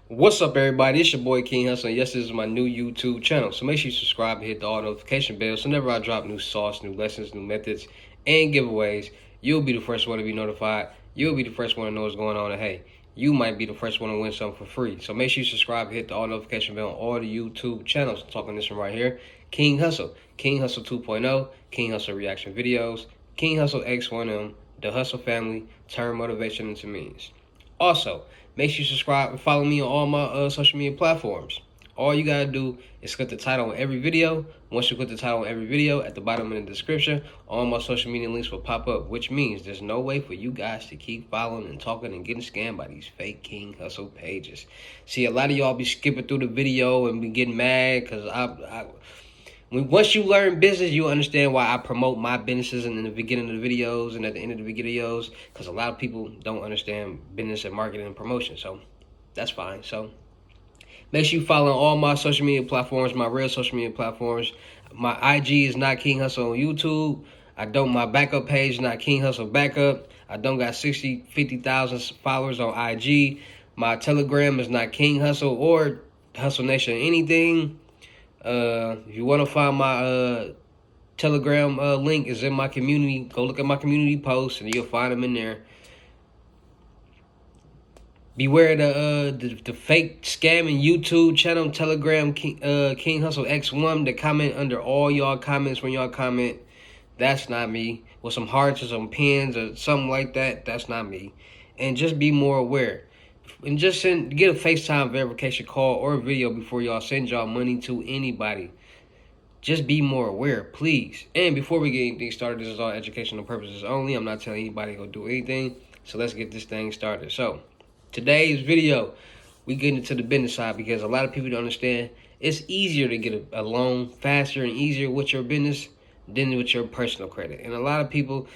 What's up, everybody? It's your boy King Hussle, and yes, this is my new YouTube channel. So make sure you subscribe and hit the all notification bell so whenever I drop new sauce, new lessons, new methods, and giveaways, you'll be the first one to be notified. You'll be the first one to know what's going on, and hey, you might be the first one to win something for free. So make sure you subscribe and hit the all notification bell on all the YouTube channels. I'm talking this one right here, King Hussle, King Hussle 2.0, King Hussle reaction videos, King Hussle X1M, the Hussle family, turn motivation into means. Also, make sure you subscribe and follow me on all my social media platforms. All you gotta do is click the title on every video. Once you click the title on every video, at the bottom in the description, all my social media links will pop up, which means there's no way for you guys to keep following and talking and getting scammed by these fake King Hussle pages. See, a lot of y'all be skipping through the video and be getting mad because once you learn business, you understand why I promote my businesses in the beginning of the videos and at the end of the videos, because a lot of people don't understand business and marketing and promotion. So that's fine. So make sure you follow all my social media platforms, my real social media platforms. My IG is not King Hussle on YouTube. My backup page is not King Hussle Backup. I don't got 50,000 followers on IG. My Telegram is not King Hussle or Hustle Nation anything. If you want to find my Telegram link is in my community. Go look at my community posts and you'll find them in there. Beware the fake scamming YouTube channel, Telegram King Hussle X1 that comment under all y'all comments when y'all comment. That's not me. With some hearts or some pins or something like that, that's not me. And just be more aware. And just get a FaceTime verification call or a video before y'all send y'all money to anybody. Just be more aware, please. And before we get anything started, this is all educational purposes only. I'm not telling anybody to go do anything. So let's get this thing started. So today's video, we get into the business side because a lot of people don't understand. It's easier to get a loan faster and easier with your business than with your personal credit. And a lot of people,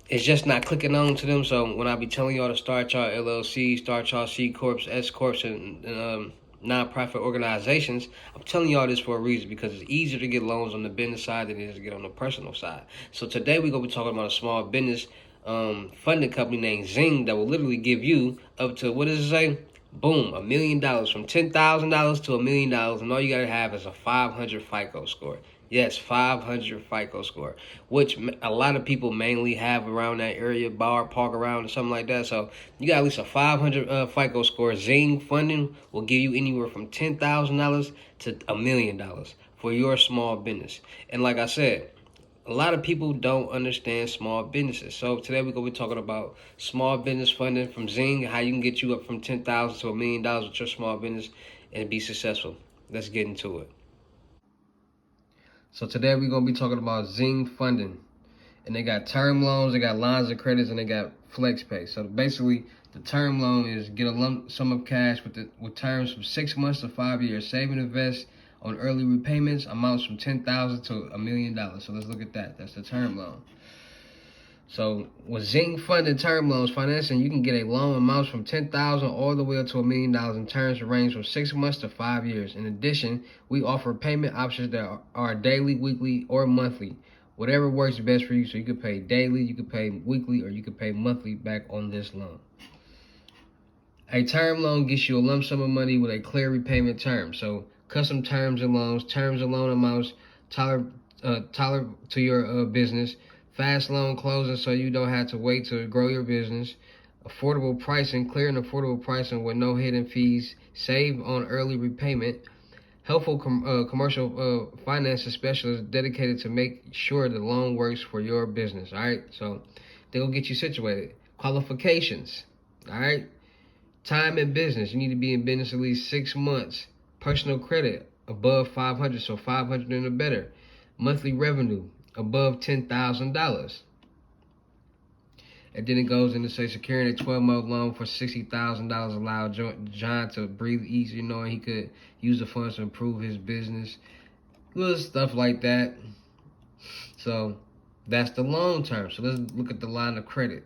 it's just not clicking on to them. So when I be telling y'all to start y'all LLC, start y'all C Corps, S Corps, and nonprofit organizations, I'm telling y'all this for a reason because it's easier to get loans on the business side than it is to get on the personal side. So today we're going to be talking about a small business funding company named Zing that will literally give you up to, what does it say? Boom, $1 million, from $10,000 to $1 million, and all you got to have is a 500 FICO score. Yes, 500 FICO score, which a lot of people mainly have around that area, bar, park around, or something like that. So you got at least a 500 FICO score. Zing funding will give you anywhere from $10,000 to $1 million for your small business. And like I said, a lot of people don't understand small businesses. So today we're going to be talking about small business funding from Zing, how you can get you up from $10,000 to $1 million with your small business and be successful. Let's get into it. So today we're going to be talking about Zing funding. And they got term loans, they got lines of credits, and they got flex pay. So basically, the term loan is get a lump sum of cash with terms from 6 months to 5 years. Save and invest on early repayments, amounts from $10,000 to $1 million. So let's look at that. That's the term loan. So with Zing funded term loans financing, you can get a loan amounts from $10,000 all the way up to $1 million in terms range from 6 months to 5 years. In addition, we offer payment options that are daily, weekly, or monthly. Whatever works best for you. So you can pay daily, you can pay weekly, or you can pay monthly back on this loan. A term loan gets you a lump sum of money with a clear repayment term. So custom terms and loan amounts, tailor to your business. Fast loan closing so you don't have to wait to grow your business. Affordable pricing, clear and affordable pricing with no hidden fees. Save on early repayment. Helpful commercial finance specialist dedicated to make sure the loan works for your business. All right, so they'll get you situated. Qualifications. All right, time in business. You need to be in business at least 6 months. Personal credit above 500, so 500 and or better. Monthly revenue above $10,000. And then it goes into say securing a 12-month loan for $60,000 allowed John to breathe easier, knowing he could use the funds to improve his business. Little stuff like that. So that's the long term. So let's look at the line of credit.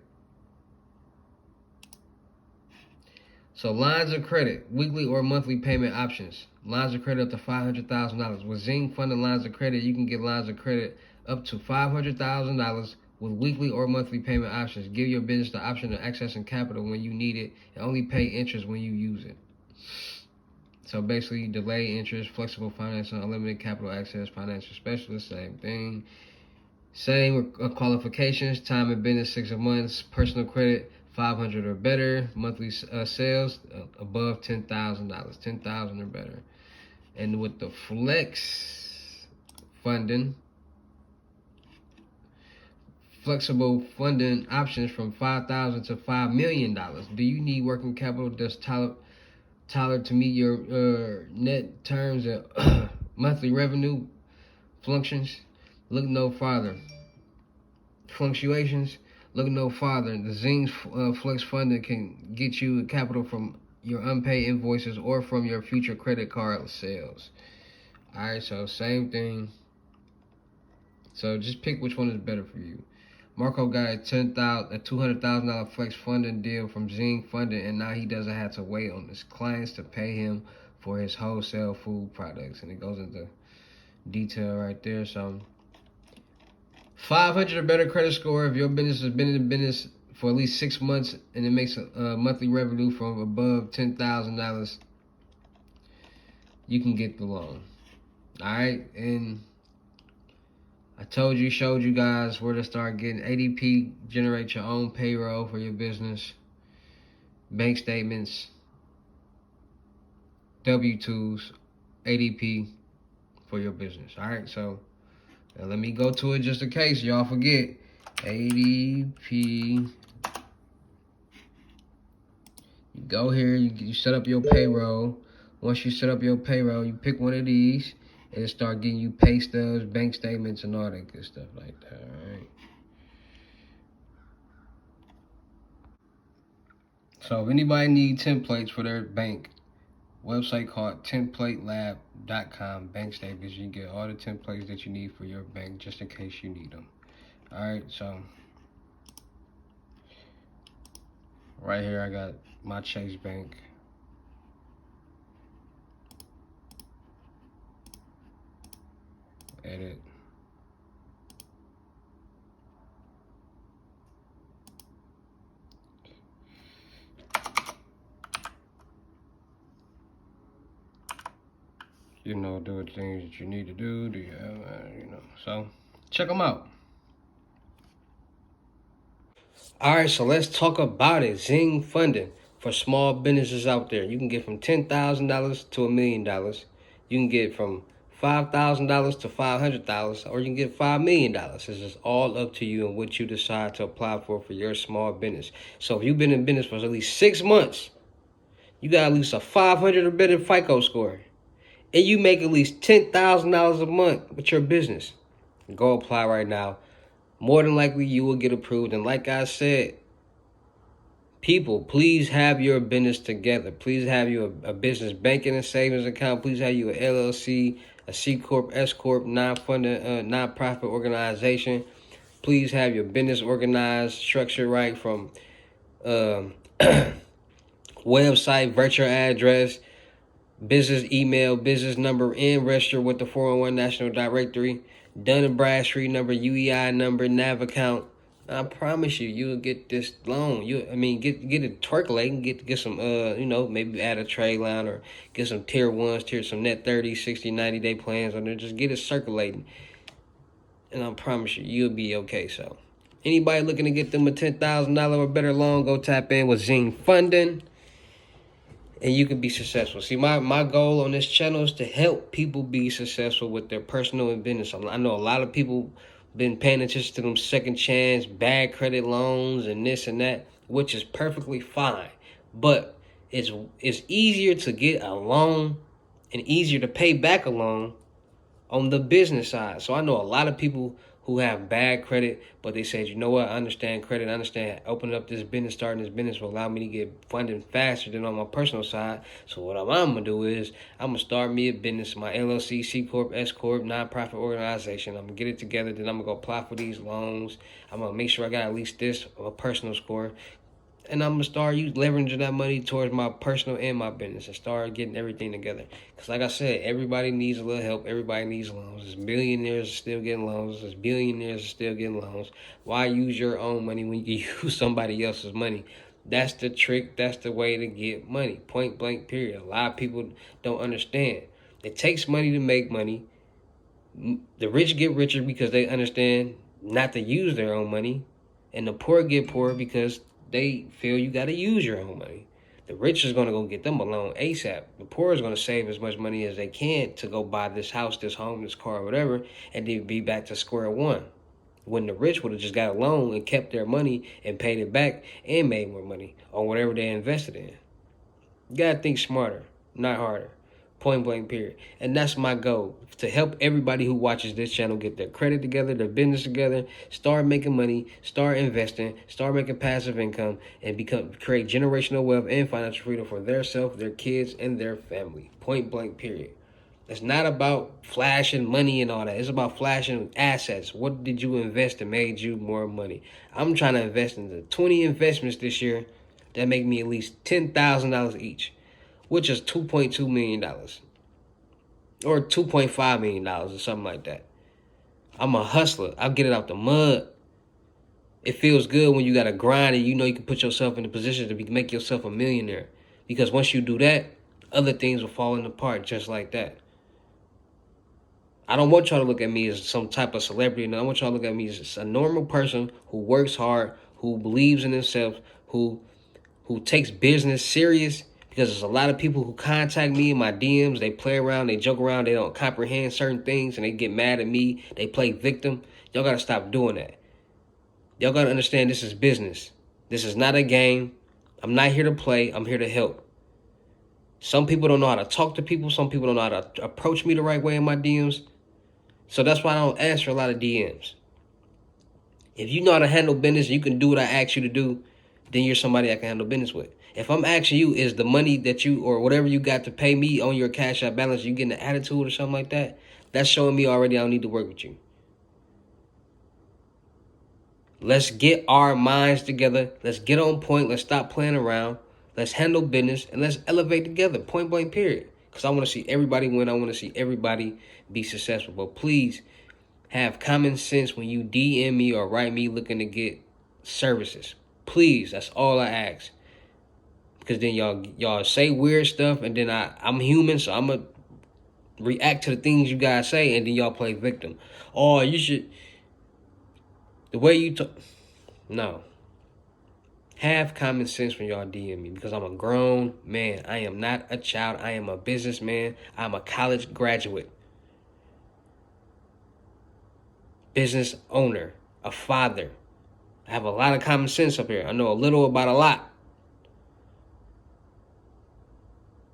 So lines of credit, weekly or monthly payment options. Lines of credit up to $500,000. With Zing funded lines of credit, you can get lines of credit up to $500,000 with weekly or monthly payment options. Give your business the option of accessing capital when you need it and only pay interest when you use it. So basically, delay interest, flexible financing, unlimited capital access, financial specialist, same thing. Same qualifications, time in business 6 months, personal credit 500 or better, monthly sales above $10,000, 10,000 or better. And with the flex funding, flexible funding options from $5,000 to $5 million. Do you need working capital that's tailored to meet your net terms and monthly revenue functions? Look no farther. Fluctuations, look no farther. The Zing's Flex Funding can get you capital from your unpaid invoices or from your future credit card sales. Alright, so same thing. So just pick which one is better for you. Marco got a $200,000 flex funding deal from Zing Funding, and now he doesn't have to wait on his clients to pay him for his wholesale food products. And it goes into detail right there. So 500 or better credit score. If your business has been in business for at least 6 months and it makes a monthly revenue from above $10,000, you can get the loan. All right, and I showed you guys where to start getting. ADP, generate your own payroll for your business, bank statements, W-2s, ADP for your business. All right, so now let me go to it just in case y'all forget. ADP. You go here, you set up your payroll. Once you set up your payroll, you pick one of these and start getting you pay stubs, bank statements, and all that good stuff like that, all right? So if anybody needs templates for their bank, website called templatelab.com, bank statements. You can get all the templates that you need for your bank just in case you need them. All right, so right here I got my Chase Bank. Edit. You know, do the things that you need to do. Do you have, you know? So check them out. All right, so let's talk about it. Zing Funding for small businesses out there. You can get from $10,000 to $1 million. You can get from $5,000 to $500,000, or you can get $5 million. It's just all up to you and what you decide to apply for your small business. So if you've been in business for at least 6 months, you got at least a 500 or better FICO score, and you make at least $10,000 a month with your business, go apply right now. More than likely, you will get approved. And like I said, people, please have your business together. Please have you a business banking and savings account. Please have you an LLC, a C Corp, S Corp, non-profit organization. Please have your business organized, structured right from website, virtual address, business email, business number, and register with the 401 National Directory, Dun & Bradstreet number, UEI number, NAV account. I promise you, you'll get this loan. Get it percolating, get some, maybe add a trade line or get some tier 1s, some net 30, 60, 90-day plans on there. Just get it circulating. And I promise you, you'll be okay. So anybody looking to get them a $10,000 or better loan, go tap in with Zing Funding, and you can be successful. See, my goal on this channel is to help people be successful with their personal and business. I know a lot of people been paying attention to them second chance, bad credit loans, and this and that, which is perfectly fine. But it's easier to get a loan and easier to pay back a loan on the business side. So I know a lot of people who have bad credit, but they said, you know what, I understand credit, I understand opening up this business, starting this business will allow me to get funding faster than on my personal side. So what I'm going to do is I'm going to start me a business, my LLC, C Corp, S Corp, nonprofit organization. I'm going to get it together, then I'm going to go apply for these loans. I'm going to make sure I got at least this personal score. And I'm going to start leveraging that money towards my personal and my business and start getting everything together. Because like I said, everybody needs a little help. Everybody needs loans. There's millionaires still getting loans. There's billionaires still getting loans. Why use your own money when you can use somebody else's money? That's the trick. That's the way to get money. Point blank, period. A lot of people don't understand. It takes money to make money. The rich get richer because they understand not to use their own money. And the poor get poor because they feel you got to use your own money. The rich is going to go get them a loan ASAP. The poor is going to save as much money as they can to go buy this house, this home, this car, whatever, and then be back to square one. When the rich would have just got a loan and kept their money and paid it back and made more money on whatever they invested in. You got to think smarter, not harder. Point blank, period. And that's my goal, to help everybody who watches this channel get their credit together, their business together, start making money, start investing, start making passive income, and create generational wealth and financial freedom for their self, their kids, and their family. Point blank, period. It's not about flashing money and all that. It's about flashing assets. What did you invest that made you more money? I'm trying to invest into 20 investments this year that make me at least $10,000 each, which is $2.2 million or $2.5 million or something like that. I'm a hustler. I'll get it out the mud. It feels good when you got to grind and you know you can put yourself in a position to make yourself a millionaire. Because once you do that, other things will fall apart just like that. I don't want y'all to look at me as some type of celebrity. No, I want y'all to look at me as a normal person who works hard, who believes in themselves, who takes business serious. Because there's a lot of people who contact me in my DMs. They play around, they joke around, they don't comprehend certain things, and they get mad at me. They play victim. Y'all got to stop doing that. Y'all got to understand this is business. This is not a game. I'm not here to play. I'm here to help. Some people don't know how to talk to people. Some people don't know how to approach me the right way in my DMs. So that's why I don't answer a lot of DMs. If you know how to handle business, you can do what I ask you to do, then you're somebody I can handle business with. If I'm asking you, is the money that you or whatever you got to pay me on your Cash App balance, you getting an attitude or something like that, that's showing me already I don't need to work with you. Let's get our minds together. Let's get on point. Let's stop playing around. Let's handle business and let's elevate together. Point blank, period. Because I want to see everybody win. I want to see everybody be successful. But please have common sense when you DM me or write me looking to get services. Please, that's all I ask. Because then y'all say weird stuff, and then I'm human, so I'm going to react to the things you guys say, and then y'all play victim. Oh, you should, the way you talk, no. Have common sense when y'all DM me, because I'm a grown man. I am not a child. I am a businessman. I'm a college graduate. Business owner, a father. I have a lot of common sense up here. I know a little about a lot.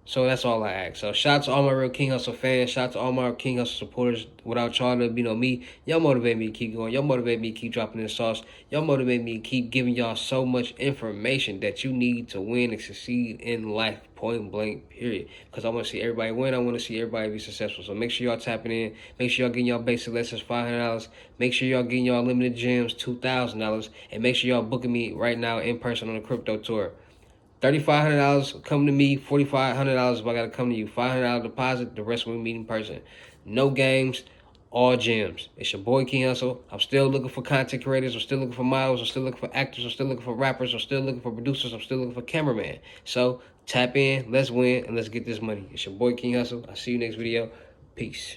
So that's all I ask. So shout out to all my real King Hussle fans. Shout out to all my King Hussle supporters. Without y'all, me, y'all motivate me to keep going. Y'all motivate me to keep dropping this sauce. Y'all motivate me to keep giving y'all so much information that you need to win and succeed in life. Point blank, period. Because I want to see everybody win. I want to see everybody be successful. So make sure y'all tapping in. Make sure y'all getting y'all basic lessons, $500. Make sure y'all getting y'all limited gems, $2,000. And make sure y'all booking me right now in person on the crypto tour. $3,500 come to me, $4,500 if I gotta come to you. $500 deposit, the rest we meet in person. No games, all gems. It's your boy King Hussle. I'm still looking for content creators. I'm still looking for models. I'm still looking for actors. I'm still looking for rappers. I'm still looking for producers. I'm still looking for cameramen. So tap in, let's win, and let's get this money. It's your boy King Hussle. I'll see you next video. Peace.